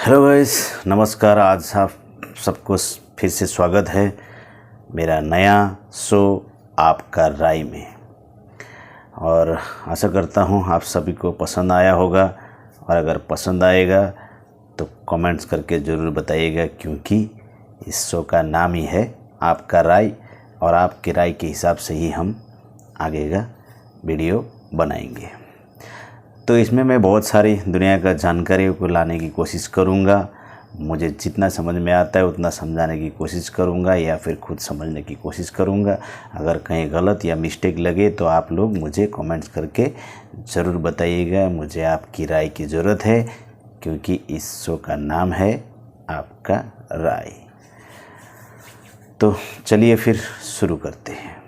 Hello guys, नमस्कार। आज आप सबको फिर से स्वागत है मेरा नया शो आपका राय में। और आशा करता हूँ आप सभी को पसंद आया होगा, और अगर पसंद आएगा तो कमेंट्स करके ज़रूर बताइएगा, क्योंकि इस शो का नाम ही है आपका राय, और आपकी राय के हिसाब से ही हम आगे का वीडियो बनाएंगे। तो इसमें मैं बहुत सारी दुनिया का जानकारी को लाने की कोशिश करूँगा। मुझे जितना समझ में आता है उतना समझाने की कोशिश करूँगा, या फिर खुद समझने की कोशिश करूँगा। अगर कहीं गलत या मिस्टेक लगे तो आप लोग मुझे कमेंट्स करके ज़रूर बताइएगा। मुझे आपकी राय की ज़रूरत है, क्योंकि इस शो का नाम है आपका राय। तो चलिए फिर शुरू करते हैं।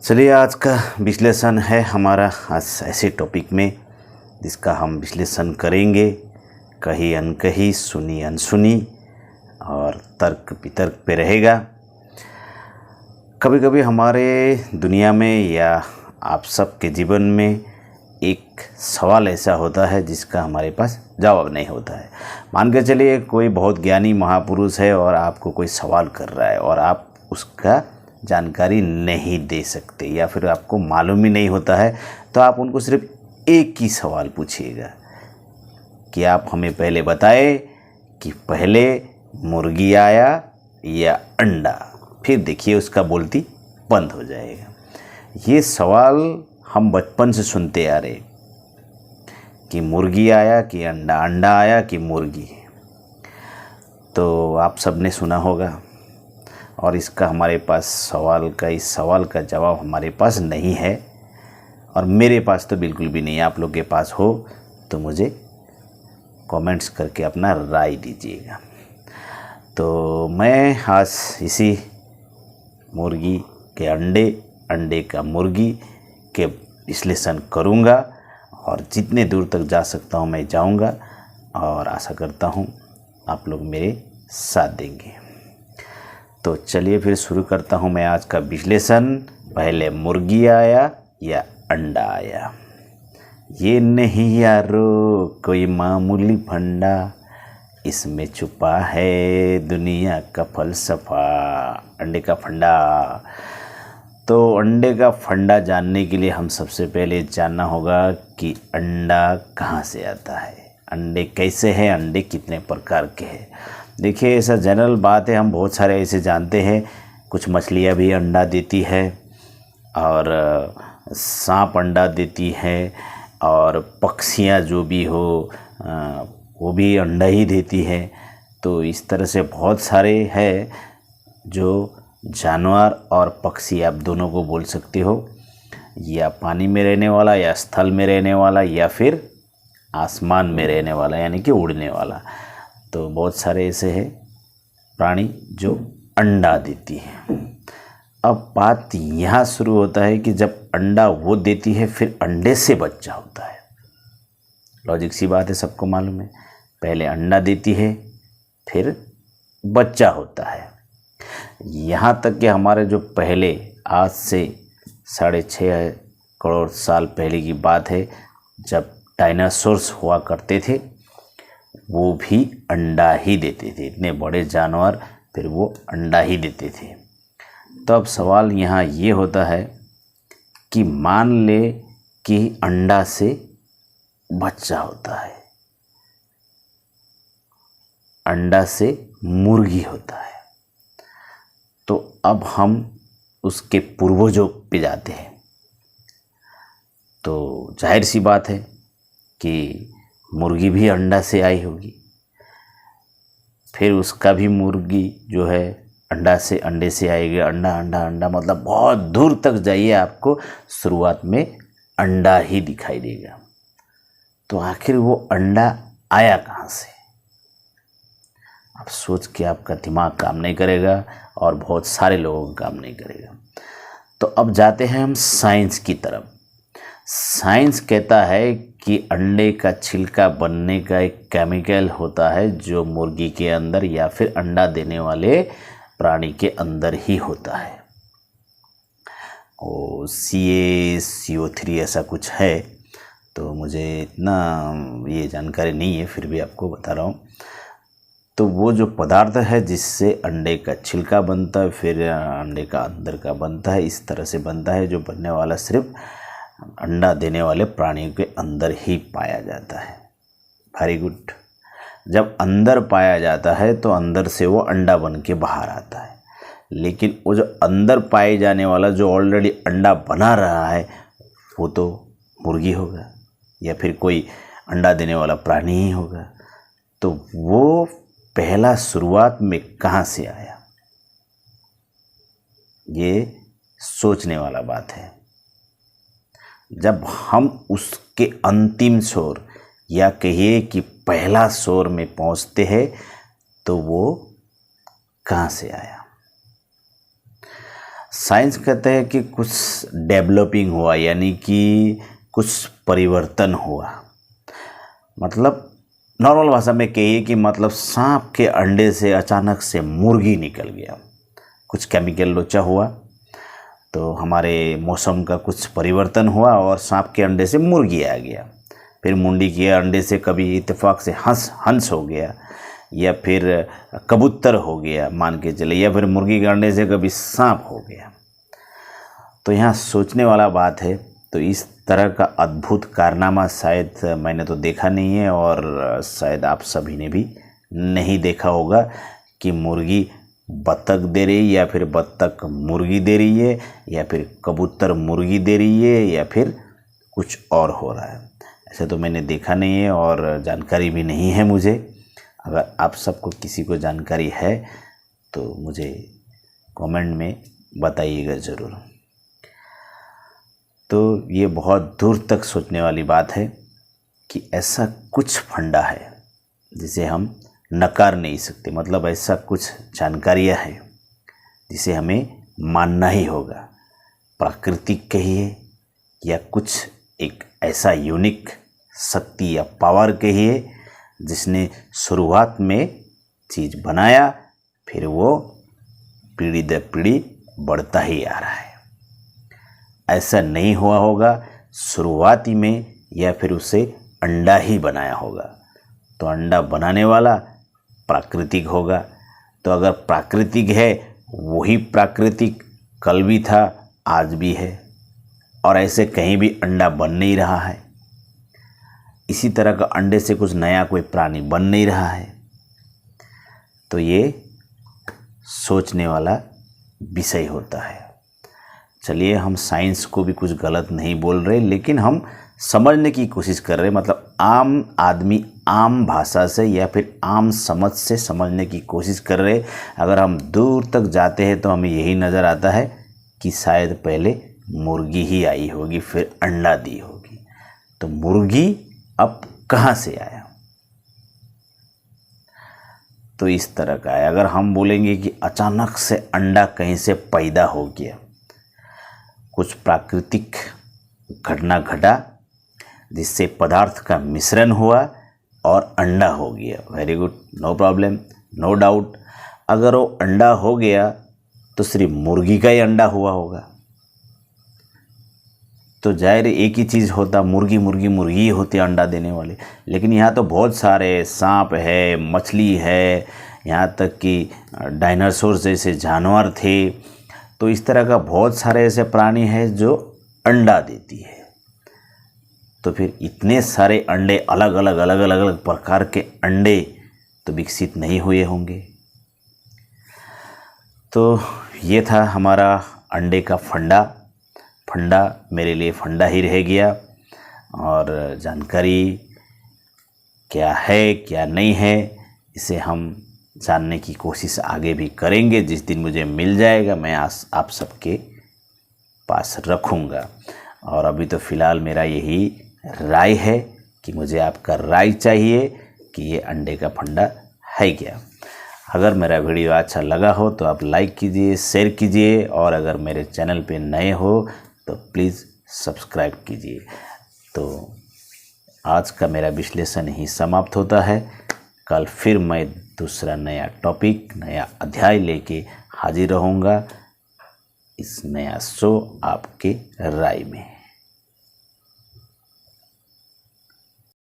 चलिए, आज का विश्लेषण है हमारा आज ऐसे टॉपिक में जिसका हम विश्लेषण करेंगे, कही अनकही, सुनी अनसुनी, और तर्क वितर्क पे रहेगा। कभी कभी हमारे दुनिया में या आप सबके जीवन में एक सवाल ऐसा होता है जिसका हमारे पास जवाब नहीं होता है। मान के चलिए कोई बहुत ज्ञानी महापुरुष है और आपको कोई सवाल कर रहा है और आप उसका जानकारी नहीं दे सकते, या फिर आपको मालूम ही नहीं होता है, तो आप उनको सिर्फ एक ही सवाल पूछिएगा कि आप हमें पहले बताएं कि पहले मुर्गी आया या अंडा। फिर देखिए उसका बोलती बंद हो जाएगा। ये सवाल हम बचपन से सुनते आ रहे कि मुर्गी आया कि अंडा, अंडा आया कि मुर्गी। तो आप सब ने सुना होगा, और इसका हमारे पास इस सवाल का जवाब हमारे पास नहीं है, और मेरे पास तो बिल्कुल भी नहीं है। आप लोग के पास हो तो मुझे कमेंट्स करके अपना राय दीजिएगा। तो मैं आज इसी मुर्गी के अंडे, अंडे का मुर्गी के विश्लेषण करूंगा, और जितने दूर तक जा सकता हूं मैं जाऊंगा, और आशा करता हूं आप लोग मेरे साथ देंगे। तो चलिए फिर शुरू करता हूं मैं आज का विश्लेषण। पहले मुर्गी आया या अंडा आया? ये नहीं यारो कोई मामूली फंडा, इसमें छुपा है दुनिया का फलसफा। अंडे का फंडा। तो अंडे का फंडा जानने के लिए हम सबसे पहले जानना होगा कि अंडा कहाँ से आता है, अंडे कैसे हैं, अंडे कितने प्रकार के हैं। देखिए, ऐसा जनरल बात है, हम बहुत सारे ऐसे जानते हैं। कुछ मछलियाँ भी अंडा देती है, और सांप अंडा देती है, और पक्षियाँ जो भी हो वो भी अंडा ही देती है। तो इस तरह से बहुत सारे हैं जो जानवर और पक्षी, आप दोनों को बोल सकते हो, या पानी में रहने वाला, या स्थल में रहने वाला, या फिर आसमान में रहने वाला, यानी कि उड़ने वाला। तो बहुत सारे ऐसे हैं प्राणी जो अंडा देती है। अब बात यहाँ शुरू होता है कि जब अंडा वो देती है, फिर अंडे से बच्चा होता है। लॉजिक सी बात है, सबको मालूम है। पहले अंडा देती है, फिर बच्चा होता है। यहाँ तक कि हमारे जो पहले, आज से 6.5 करोड़ साल पहले की बात है, जब डायनासोर्स हुआ करते थे, वो भी अंडा ही देते थे। इतने बड़े जानवर, फिर वो अंडा ही देते थे। तो अब सवाल यहाँ ये होता है कि मान ले कि अंडा से बच्चा होता है, अंडा से मुर्गी होता है, तो अब हम उसके पूर्वजों पे जाते हैं। तो जाहिर सी बात है कि मुर्गी भी अंडा से आई होगी, फिर उसका भी मुर्गी जो है अंडे से आएगी। अंडा अंडा अंडा, मतलब बहुत दूर तक जाइए, आपको शुरुआत में अंडा ही दिखाई देगा। तो आखिर वो अंडा आया कहाँ से? अब सोच के आपका दिमाग काम नहीं करेगा, और बहुत सारे लोगों का काम नहीं करेगा। तो अब जाते हैं हम साइंस की तरफ। साइंस कहता है कि अंडे का छिलका बनने का एक केमिकल होता है जो मुर्गी के अंदर या फिर अंडा देने वाले प्राणी के अंदर ही होता है। और CaCO3 ऐसा कुछ है, तो मुझे इतना ये जानकारी नहीं है, फिर भी आपको बता रहा हूँ। तो वो जो पदार्थ है जिससे अंडे का छिलका बनता है, फिर अंडे का अंदर का बनता है, इस तरह से बनता है, जो बनने वाला सिर्फ अंडा देने वाले प्राणियों के अंदर ही पाया जाता है। Very good. जब अंदर पाया जाता है तो अंदर से वो अंडा बन के बाहर आता है, लेकिन वो जो अंदर पाए जाने वाला जो ऑलरेडी अंडा बना रहा है वो तो मुर्गी होगा या फिर कोई अंडा देने वाला प्राणी ही होगा। तो वो पहला शुरुआत में कहाँ से आया, ये सोचने वाला बात है। जब हम उसके अंतिम छोर या कहिए कि पहला छोर में पहुंचते हैं तो वो कहाँ से आया। साइंस कहते हैं कि कुछ डेवलपिंग हुआ, यानी कि कुछ परिवर्तन हुआ। मतलब नॉर्मल भाषा में कहिए कि मतलब सांप के अंडे से अचानक से मुर्गी निकल गया, कुछ केमिकल लोचा हुआ, तो हमारे मौसम का कुछ परिवर्तन हुआ और सांप के अंडे से मुर्गी आ गया। फिर मुंडी के अंडे से कभी इत्तेफाक से हंस हो गया, या फिर कबूतर हो गया मान के चले, या फिर मुर्गी के अंडे से कभी सांप हो गया। तो यहाँ सोचने वाला बात है। तो इस तरह का अद्भुत कारनामा शायद मैंने तो देखा नहीं है, और शायद आप सभी ने भी नहीं देखा होगा कि मुर्गी बत्तख दे रही है, या फिर बत्तख मुर्गी दे रही है, या फिर कबूतर मुर्गी दे रही है, या फिर कुछ और हो रहा है। ऐसे तो मैंने देखा नहीं है और जानकारी भी नहीं है मुझे। अगर आप सबको किसी को जानकारी है तो मुझे कमेंट में बताइएगा ज़रूर। तो ये बहुत दूर तक सोचने वाली बात है कि ऐसा कुछ फंडा है जिसे हम नकार नहीं सकते। मतलब ऐसा कुछ जानकारियाँ हैं जिसे हमें मानना ही होगा। प्राकृतिक कहिए या कुछ एक ऐसा यूनिक शक्ति या पावर कहिए जिसने शुरुआत में चीज़ बनाया, फिर वो पीढ़ी दर पीढ़ी बढ़ता ही आ रहा है। ऐसा नहीं हुआ होगा शुरुआती में, या फिर उसे अंडा ही बनाया होगा। तो अंडा बनाने वाला प्राकृतिक होगा। तो अगर प्राकृतिक है, वही प्राकृतिक कल भी था, आज भी है, और ऐसे कहीं भी अंडा बन नहीं रहा है। इसी तरह का अंडे से कुछ नया कोई प्राणी बन नहीं रहा है। तो ये सोचने वाला विषय होता है। चलिए, हम साइंस को भी कुछ गलत नहीं बोल रहे, लेकिन हम समझने की कोशिश कर रहे हैं। मतलब आम आदमी आम भाषा से या फिर आम समझ से समझने की कोशिश कर रहे। अगर हम दूर तक जाते हैं तो हमें यही नज़र आता है कि शायद पहले मुर्गी ही आई होगी, फिर अंडा दी होगी। तो मुर्गी अब कहाँ से आया? तो इस तरह का है। अगर हम बोलेंगे कि अचानक से अंडा कहीं से पैदा हो गया, कुछ प्राकृतिक घटना घटा जिससे पदार्थ का मिश्रण हुआ और अंडा हो गया, very good, no problem, no doubt. अगर वो अंडा हो गया तो सिर्फ मुर्गी का ही अंडा हुआ होगा। तो जाहिर एक ही चीज़ होता, मुर्गी मुर्गी मुर्गी ही होती अंडा देने वाले। लेकिन यहाँ तो बहुत सारे सांप है, मछली है, यहाँ तक कि डायनासोर जैसे जानवर थे। तो इस तरह का बहुत सारे ऐसे प्राणी हैं जो अंडा देती है। तो फिर इतने सारे अंडे, अलग अलग प्रकार के अंडे तो विकसित नहीं हुए होंगे। तो ये था हमारा अंडे का फंडा मेरे लिए फंडा ही रह गया। और जानकारी क्या है क्या नहीं है, इसे हम जानने की कोशिश आगे भी करेंगे। जिस दिन मुझे मिल जाएगा मैं आप सबके पास रखूँगा। और अभी तो फ़िलहाल मेरा यही राय है कि मुझे आपका राय चाहिए कि ये अंडे का फंडा है क्या। अगर मेरा वीडियो अच्छा लगा हो तो आप लाइक कीजिए, शेयर कीजिए, और अगर मेरे चैनल पे नए हो तो प्लीज़ सब्सक्राइब कीजिए। तो आज का मेरा विश्लेषण ही समाप्त होता है। कल फिर मैं दूसरा नया टॉपिक, नया अध्याय लेके हाजिर रहूँगा इस नया शो आपके राय में।